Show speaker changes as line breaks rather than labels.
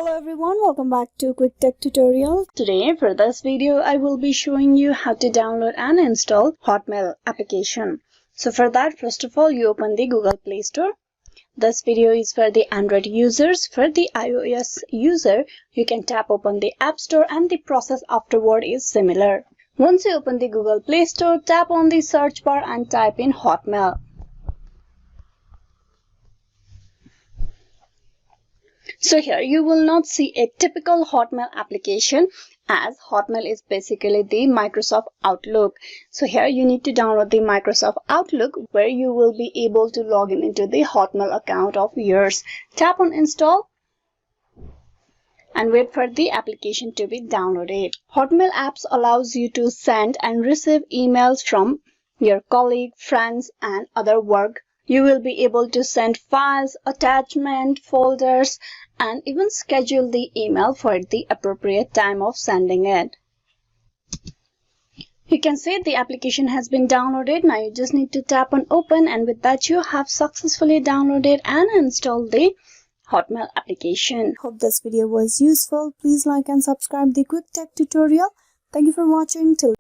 Hello everyone, welcome back to Quick Tech Tutorial. Today for this video I will be showing you how to download and install Hotmail application. So for that, first of all, you open the Google Play Store. This video is for the Android users. For the iOS user, you can tap open the App Store and the process afterward is similar. Once you open the Google Play Store, tap on the search bar and type in Hotmail. So here you will not see a typical Hotmail application, as Hotmail is basically the Microsoft Outlook. So here you need to download the Microsoft Outlook, where you will be able to log in into the Hotmail account of yours. Tap on install and wait for the application to be downloaded. Hotmail apps allows you to send and receive emails from your colleagues, friends and other work. You will be able to send files, attachments, folders, and even schedule the email for the appropriate time of sending it. You can see the application has been downloaded. Now you just need to tap on open, and with that you have successfully downloaded and installed the Hotmail application. Hope this video was useful. Please like and subscribe the Quick Tech Tutorial. Thank you for watching. Till